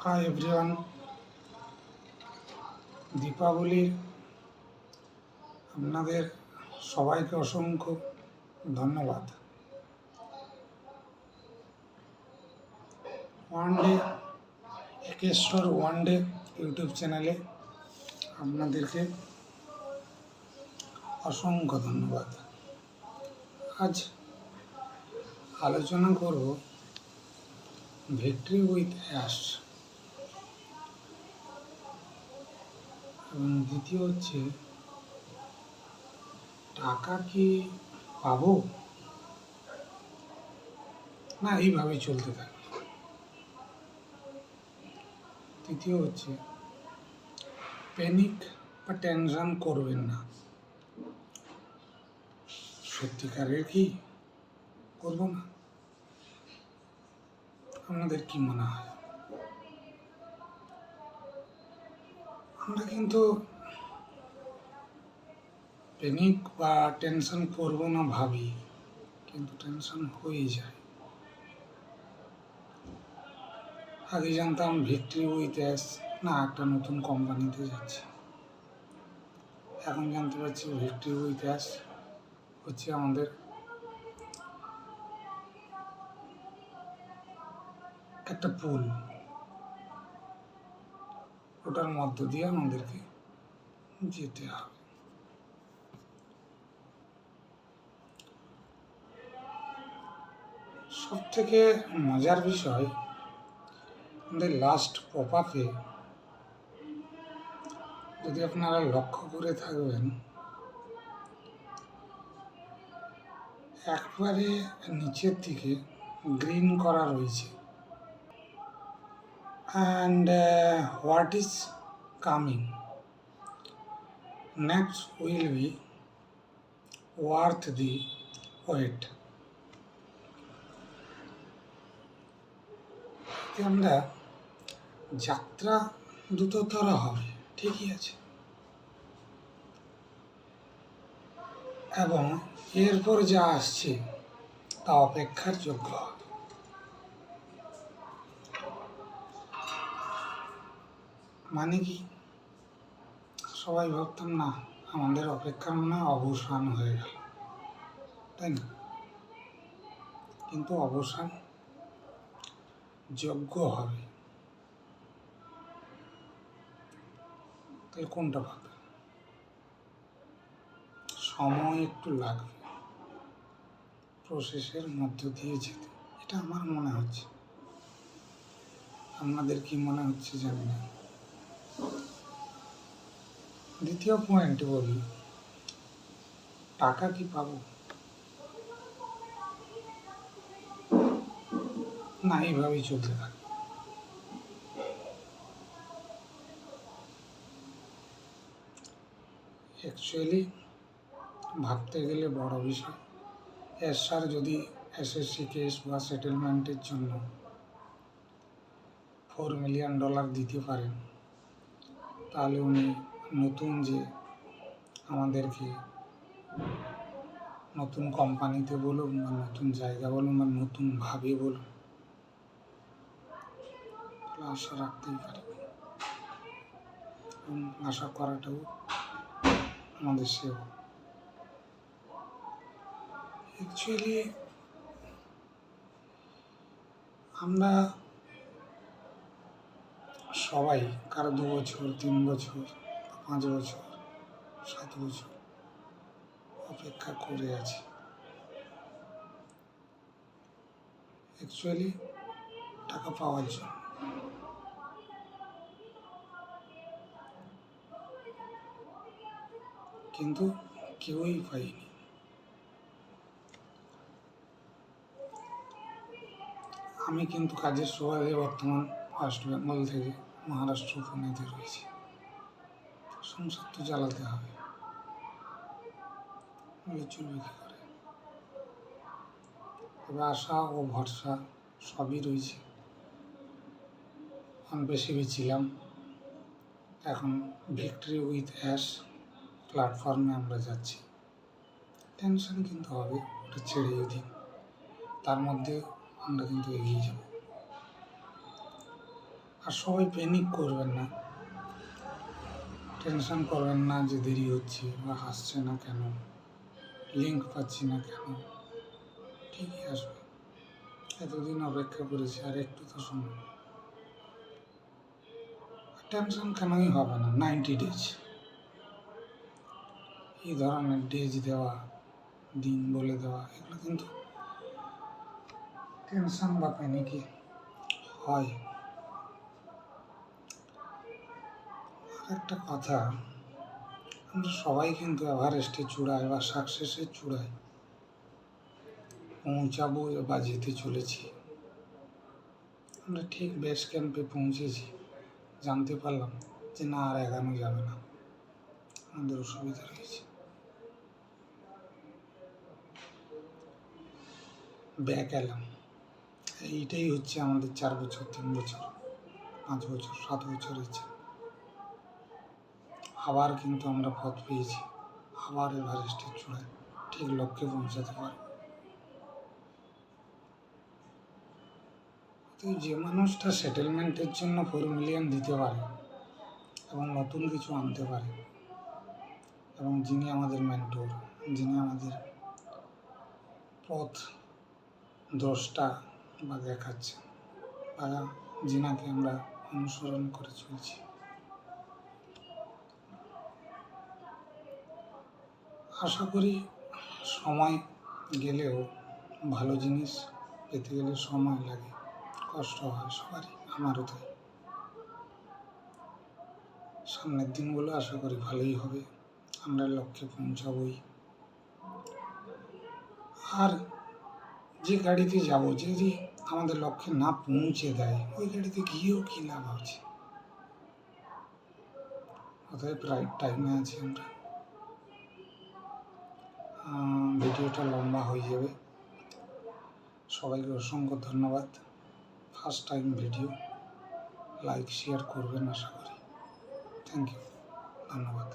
Hi everyone, দীপাবলির আপনাদের সবাইকে অসংখ্য ধন্যবাদ। One day Ekeshwar one day YouTube চ্যানেলে আপনাদেরকে অসংখ্য ধন্যবাদ। আজ আলোচনা করব ভিক্টরি উইথ অ্যাশ, এবং দ্বিতীয় হচ্ছে টাকা কি পাবো না এইভাবেই চলতে থাকে। তৃতীয় হচ্ছে প্যানিক বা টেনশন করবেন না। সত্যিকারের কি করবো না? আপনাদের কি মনে হয়? আমরা কিন্তু প্যানিক বা টেনশন করবো না ভাবি, কিন্তু টেনশন হয়ে যায়। আগে জানতাম ভিক্টরি উইথ অ্যাশ না একটা নতুন কোম্পানিতে যাচ্ছে, এখন জানতে পারছি ভিক্টরি উইথ অ্যাশ হচ্ছে আমাদের একটা পুল, ওটার মধ্য দিয়ে আমাদেরকে যেতে হবে। সব থেকে মজার বিষয়, আমাদের লাস্ট পপ আপে যদি আপনারা লক্ষ্য করে থাকবেন, একবারে নিচের দিকে গ্রিন করা রয়েছে, and what is coming next will be worth the wait। আমরা যাত্রা দ্রুততর হবে, ঠিকই আছে, এবং এরপর যা আসছে তা অপেক্ষার যোগ্য হবে। মানে কি, সবাই ভাবতাম না আমাদের অপেক্ষার মনে হয় অবসান হয়ে গেল, তাই না? কিন্তু অবসান যোগ্য হবে, তাহলে কোনটা ভাবে? সময় একটু লাগবে প্রসেসের মধ্য দিয়ে যেতে, এটা আমার মনে হচ্ছে। আপনাদের কি মনে হচ্ছে জানি না। দ্বিতীয় পয়েন্ট বলি, টাকা কি পাবো না এইভাবেই চলতে থাকে। অ্যাকচুয়ালি ভাবতে গেলে বড় বিষয়, স্যার যদি এসএসসি কেস বা সেটেলমেন্টের জন্য $4 মিলিয়ন দিতে পারেন, তাহলে উনি নতুন যে আমাদেরকে নতুন কোম্পানিতে বলুন বা নতুন জায়গা বলুন বা নতুনভাবে বলুন, তাহলে আশা রাখতেই পারি, এবং আশা করাটাও আমাদের সেবা। অ্যাকচুয়ালি আমরা সবাই কারো 2 বছর, 3 বছর, 5 বছর, 7 বছর অপেক্ষা করে আছি। অ্যাকচুয়ালি টাকা পাওয়ার জন্য, কিন্তু কেউই পাইনি। আমি কিন্তু কাজের সুবাদে বর্তমান ওয়েস্ট বেঙ্গল থেকে মহারাষ্ট্র পুনেতে রয়েছি। সংসার তো চালাতে হবে, চলবে কী করে? তবে আশা ও ভরসা সবই রয়েছে। বেশি ছিলাম, এখন ভিক্টরি উইথ অ্যাশ প্ল্যাটফর্মে আমরা যাচ্ছি। টেনশন কিন্তু হবে, ওটা ছেড়েই দিন, তার মধ্যে আমরা কিন্তু এগিয়ে যাব। আর সবাই প্যানিক করবেন না, টেনশন করবেন না যে দেরি হচ্ছে বা আসছে না কেন, লিঙ্ক পাচ্ছি না কেন, ঠিকই আসবে। এতদিন অপেক্ষা করেছি, আর একটু তো সময়। টেনশন কেনই হবে না। 90 ডেজ, এই ধরনের ডেজ দেওয়া, দিন বলে দেওয়া, এগুলো কিন্তু টেনশন বা প্যানিকে হয়। আর একটা কথা, আমরা সবাই কিন্তু এভারেস্টের চূড়ায় বা সাকসেসের চূড়ায় পৌঁছাবো বা যেতে চলেছি। আমরা ঠিক বেস ক্যাম্পে পৌঁছেছি, জানতে পারলাম যে না, আর এগানো যাবে না, আমাদের অসুবিধা রয়েছে। ব্যাক এলাম। এইটাই হচ্ছে আমাদের 4 বছর, 3 বছর, 5 বছর, 7 বছর ইচ্ছে। আবার কিন্তু আমরা পথ পেয়েছি, আবার এভারেস্টের চূড়ায় ঠিক লক্ষ্যে পৌঁছাতে পারব। তো যে মানুষটা সেটেলমেন্টের জন্য 4 মিলিয়ন দিতে পারে এবং নতুন কিছু আনতে পারে, এবং যিনি আমাদের মেন্টর, যিনি আমাদের পথ দ্রষ্টা বা দেখাচ্ছে, বা যিনাকে আমরা অনুসরণ করে চলছি, আশা করি সময় গেলেও ভালো জিনিস পেতে গেলে সময় লাগে, কষ্ট হয় সবারই, আমারও তাই। সামনের দিনগুলো আশা করি ভালোই হবে, আমরা লক্ষ্যে পৌঁছাবই। আর যে গাড়িতে যাব, যদি আমাদের লক্ষ্যে না পৌঁছে দেয়, ওই গাড়িতে গিয়েও কী লাভ আছে? অতএব রাইট টাইমে আছি আমরা। ভিডিওটা লম্বা হয়ে যাবে। সবাইকে অসংখ্য ধন্যবাদ। First time video, like share করবেন আশা করি। থ্যাংক ইউ, ধন্যবাদ।